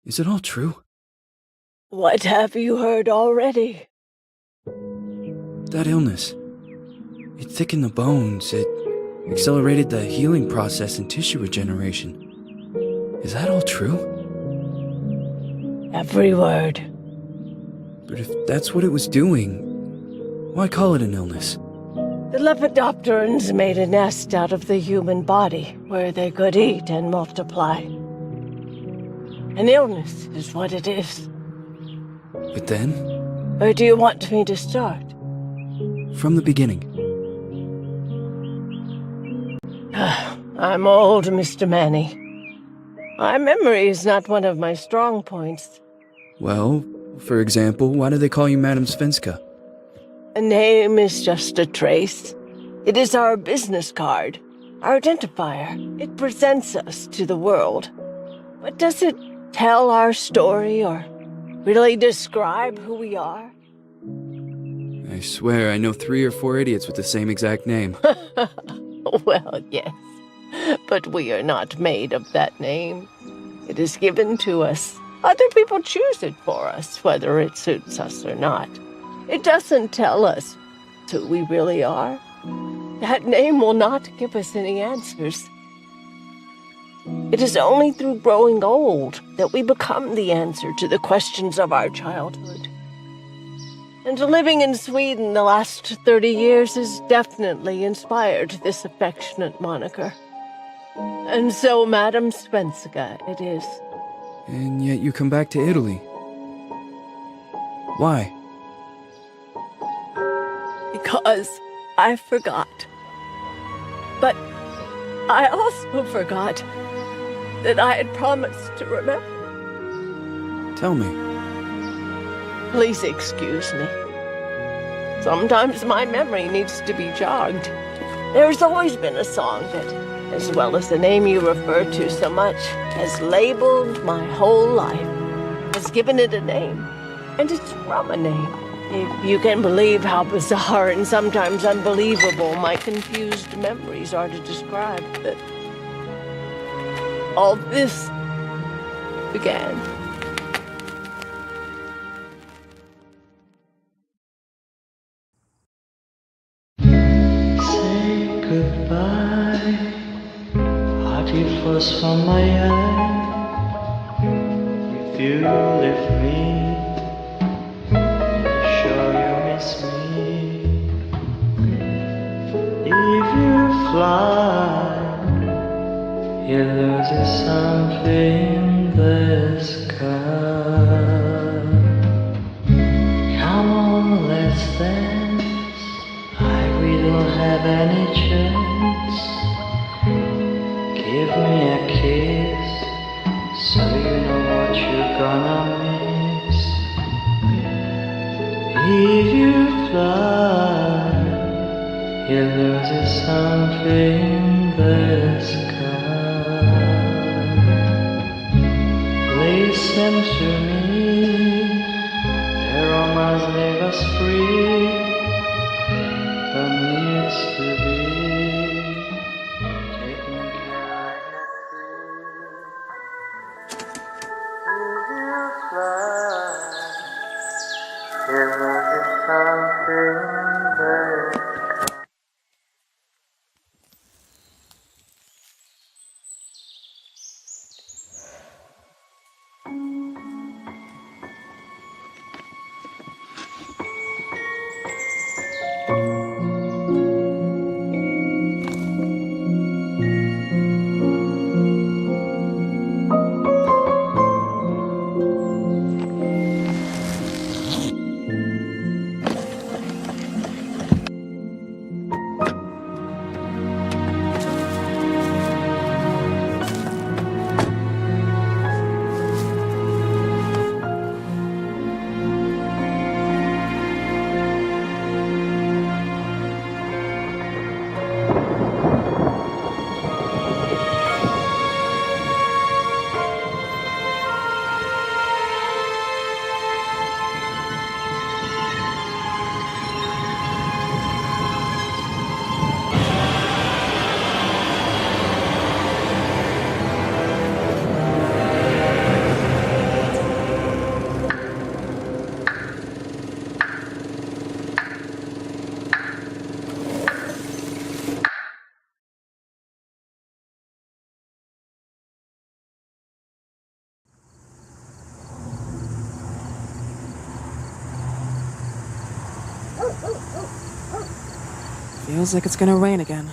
Is it all true? What have you heard already? That illness. It thickened the bones. It accelerated the healing process and tissue regeneration. Is that all true? Every word. But if that's what it was doing, why call it an illness? The Lepidopterans made a nest out of the human body where they could eat and multiply. An illness is what it is. But then, Where do you want me to start? from the beginning. I'm old, Mr. Manny. My memory is not one of my strong points. Well, for example, why do they call you Madame Svenska? A name is just a trace. It is our business card, our identifier. It presents us to the world. But does it tell our story or really describe who we are? I swear I know 3 or 4 idiots with the same exact name. Well, yes. But we are not made of that name. It is given to us. Other people choose it for us, whether it suits us or not. It doesn't tell us who we really are. That name will not give us any answers. It is only through growing old that we become the answer to the questions of our childhood. And living in Sweden the last 30 years has definitely inspired this affectionate moniker. And so, Madame Svenska, it is. And yet you come back to Italy. Why? Because I forgot. But I also forgot that I had promised to remember. Tell me. Please excuse me. Sometimes my memory needs to be jogged. There's always been a song that, as well as the name you refer to so much, has labeled my whole life, has given it a name, and it's from a name. If you can believe how bizarre and sometimes unbelievable my confused memories are to describe that all this began. Say goodbye, hearty frost from my eye. If you leave me, sure you miss me. If you fly, you lose something in the sky. Come on, let's dance. We don't have any chance. Give me a kiss, so you know what you're gonna miss. If you fly, you lose something in the sky. Listen to me, the romance leave us free. Needs to be taken care of. If you fly, you lose something there. Feels like it's gonna rain again.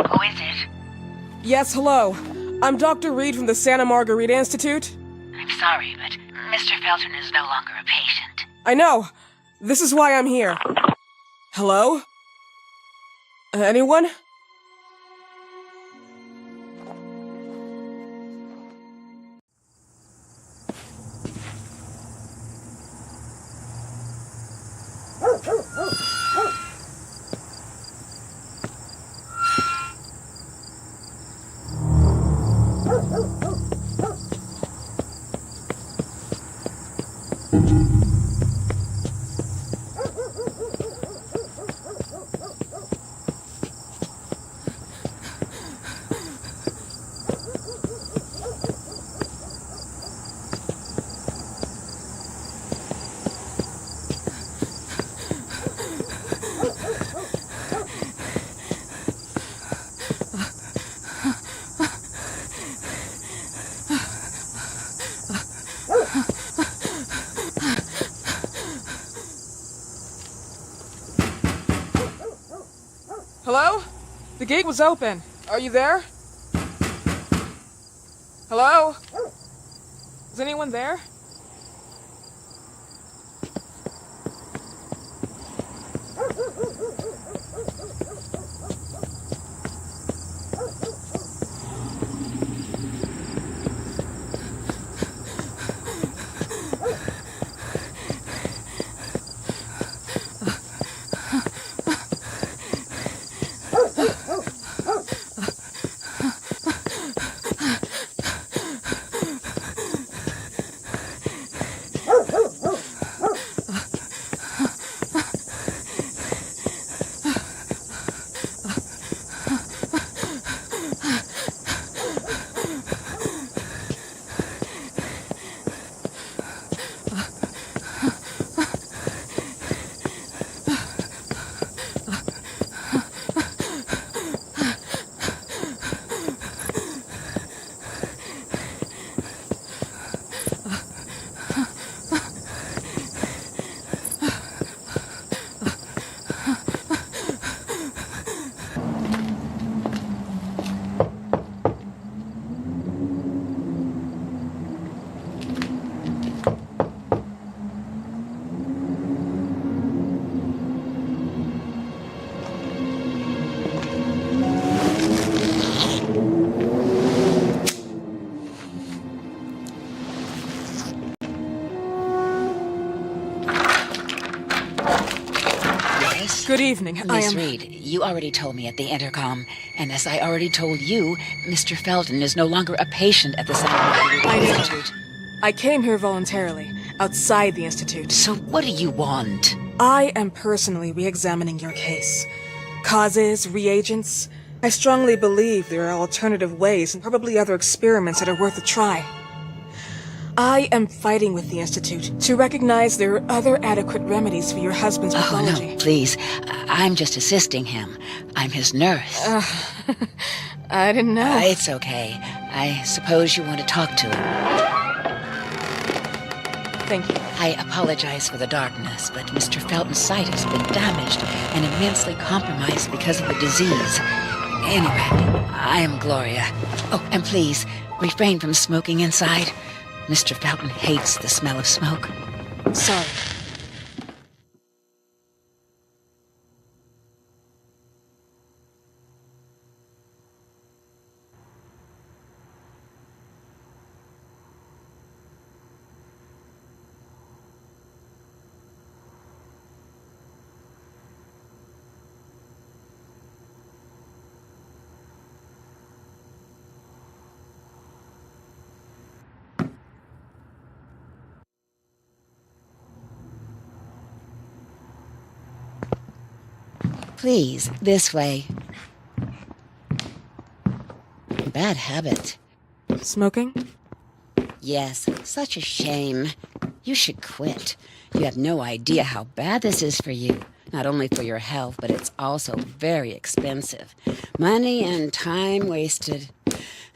Who is it? Yes, hello. I'm Dr. Reed from the Santa Margarita Institute. I'm sorry, but Mr. Felton is no longer a patient. I know. This is why I'm here. Hello? Anyone? Hello? The gate was open. Are you there? Hello? Is anyone there? Miss? Good evening. I Miss am... Reed, you already told me at the intercom, and as I already told you, Mr. Felton is no longer a patient at the Santa I know. Institute. I came here voluntarily, outside the Institute. So what do you want? I am personally re-examining your case. Causes, reagents. I strongly believe there are alternative ways and probably other experiments that are worth a try. I am fighting with the Institute to recognize there are other adequate remedies for your husband's pathology. Oh, no, please. I'm just assisting him. I'm his nurse. I didn't know. It's okay. I suppose you want to talk to him. Thank you. I apologize for the darkness, but Mr. Felton's sight has been damaged and immensely compromised because of the disease. Anyway, I am Gloria. Oh, and please, refrain from smoking inside. Mr. Felton hates the smell of smoke. Sorry. Please, this way. Bad habit. Smoking? Yes, such a shame. You should quit. You have no idea how bad this is for you. Not only for your health, but it's also very expensive. Money and time wasted.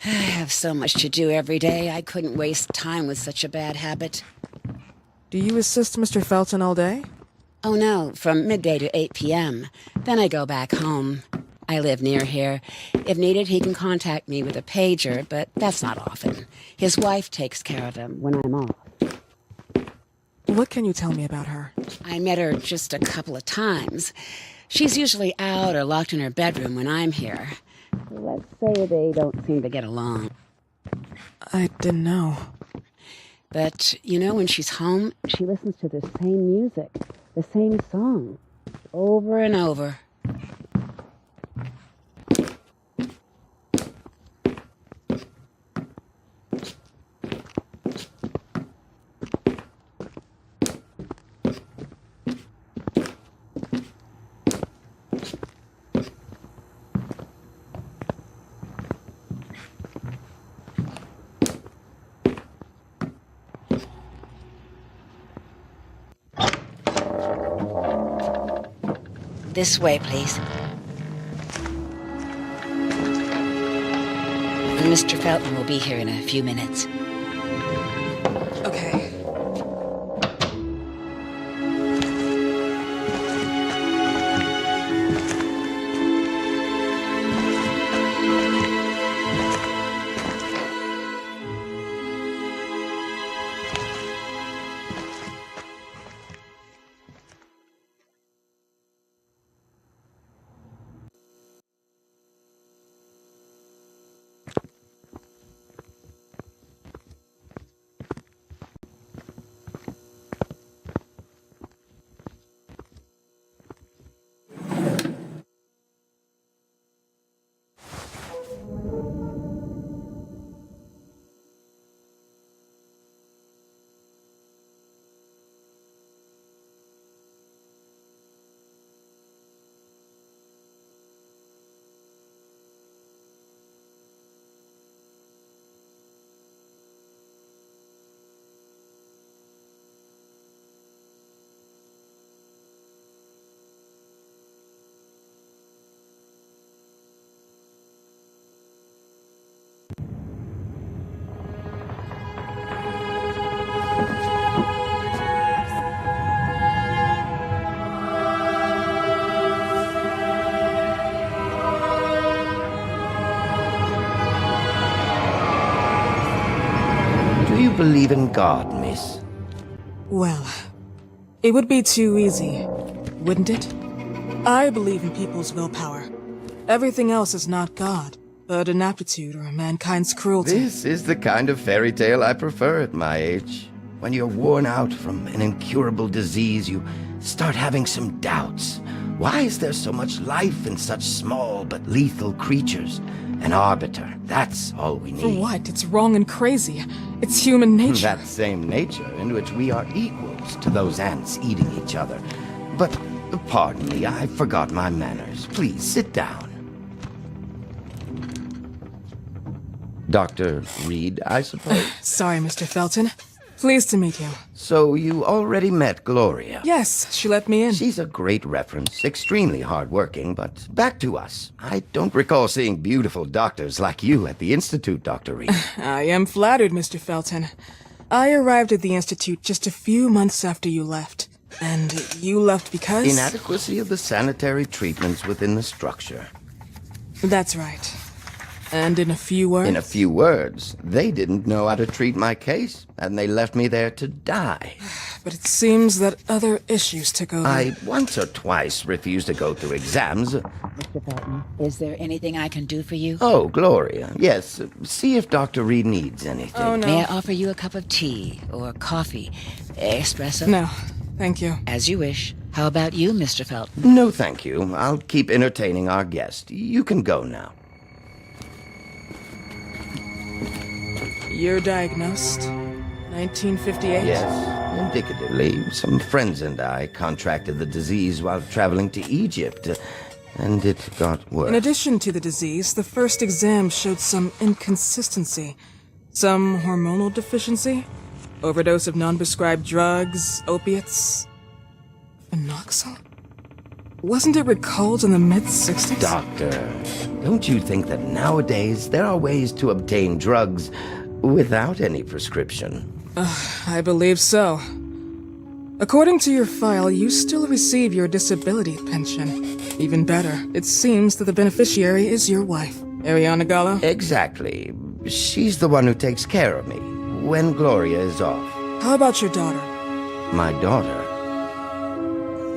I have so much to do every day. I couldn't waste time with such a bad habit. Do you assist Mr. Felton all day? Oh no, from midday to 8 p.m. Then I go back home. I live near here. If needed, he can contact me with a pager, but that's not often. His wife takes care of him when I'm off. What can you tell me about her? I met her just a couple of times. She's usually out or locked in her bedroom when I'm here. Let's say they don't seem to get along. I didn't know. But, you know, when she's home, she listens to the same music, the same song, over and over. This way, please. Mr. Felton will be here in a few minutes. Okay. Do you believe in God, miss? Well, it would be too easy, wouldn't it? I believe in people's willpower. Everything else is not God, but an aptitude or mankind's cruelty. This is the kind of fairy tale I prefer at my age. When you're worn out from an incurable disease, you start having some doubts, Why is there so much life in such small but lethal creatures? An arbiter, that's all we need. For what? It's wrong and crazy. It's human nature. That same nature in which we are equals to those ants eating each other. But, pardon me, I forgot my manners. Please, sit down. Dr. Reed, I suppose? Sorry, Mr. Felton. Pleased to meet you. So you already met Gloria? Yes, she let me in. She's a great reference, extremely hardworking, but back to us. I don't recall seeing beautiful doctors like you at the Institute, Dr. Reed. I am flattered, Mr. Felton. I arrived at the Institute just a few months after you left. And you left because? Inadequacy of the sanitary treatments within the structure. That's right. And in a few words? In a few words, they didn't know how to treat my case, and they left me there to die. But it seems that other issues took over. I once or twice refused to go through exams. Mr. Felton, is there anything I can do for you? Oh, Gloria. Yes, see if Dr. Reed needs anything. Oh, no. May I offer you a cup of tea or coffee? Espresso? No, thank you. As you wish. How about you, Mr. Felton? No, thank you. I'll keep entertaining our guest. You can go now. You're diagnosed. 1958? Yes, indicatively. Some friends and I contracted the disease while traveling to Egypt, and it got worse. In addition to the disease, the first exam showed some inconsistency. Some hormonal deficiency? Overdose of non-prescribed drugs, opiates? Phenoxyl? Wasn't it recalled in the mid-60s? Doctor, don't you think that nowadays there are ways to obtain drugs without any prescription? I believe so. According to your file, you still receive your disability pension. Even better, it seems that the beneficiary is your wife, Ariana Gallo. Exactly. She's the one who takes care of me when Gloria is off. How about your daughter? My daughter,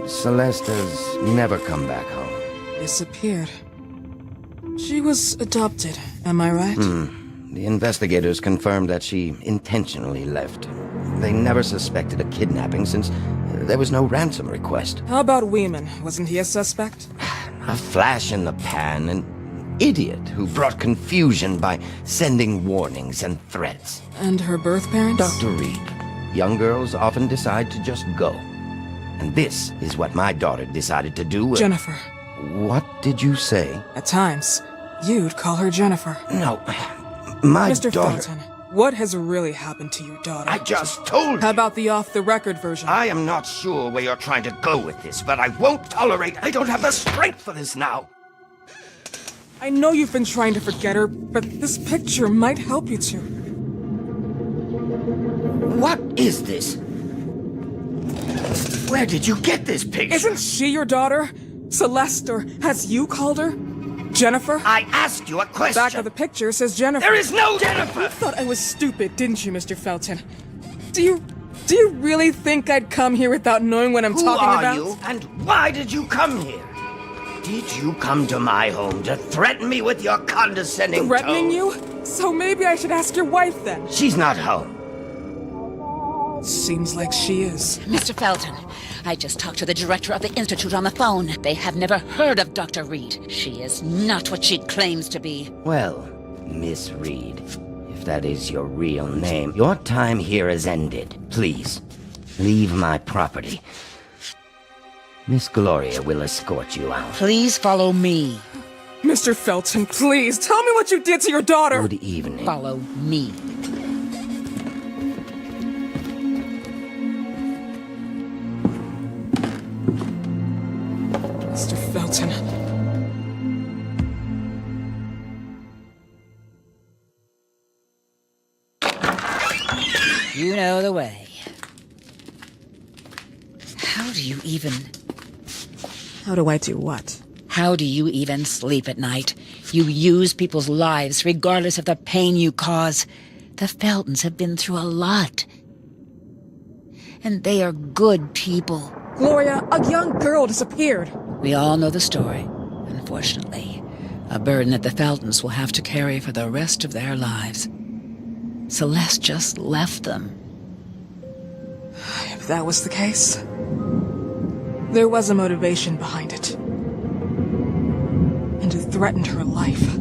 Celeste, has never come back home. Disappeared. She was adopted, am I right? The investigators confirmed that she intentionally left. They never suspected a kidnapping since there was no ransom request. How about Weeman? Wasn't he a suspect? A flash in the pan, an idiot who brought confusion by sending warnings and threats. And her birth parents? Dr. Reed, young girls often decide to just go. And this is what my daughter decided to do. Jennifer. What did you say? At times, you'd call her Jennifer. No, my Mr. daughter... Felton, what has really happened to your daughter? I just told How you. about the off-the-record version? I am not sure where you're trying to go with this, but I won't tolerate... I don't have the strength for this now. I know you've been trying to forget her, but this picture might help you to. What is this? Where did you get this picture? Isn't she your daughter? Celeste, or has you called her? Jennifer? I asked you a question. Back of the picture says Jennifer. There is no Jennifer! You thought I was stupid, didn't you, Mr. Felton? Do you really think I'd come here without knowing what I'm talking about? Who are you, and why did you come here? Did you come to my home to threaten me with your condescending Threatening tone? you? So maybe I should ask your wife then. She's not home. Seems like she is. Mr. Felton, I just talked to the director of the Institute on the phone. They have never heard of Dr. Reed. She is not what she claims to be. Well, Miss Reed, if that is your real name, your time here has ended. Please, leave my property. Miss Gloria will escort you out. Please follow me. Mr. Felton, please, tell me what you did to your daughter! Good evening. Follow me. Mr. Felton. You know the way. How do you even... How do I do what? How do you even sleep at night? You use people's lives regardless of the pain you cause. The Feltons have been through a lot. And they are good people. Gloria, a young girl disappeared. We all know the story, unfortunately. A burden that the Feltons will have to carry for the rest of their lives. Celeste just left them. If that was the case, There was a motivation behind it. And it threatened her life.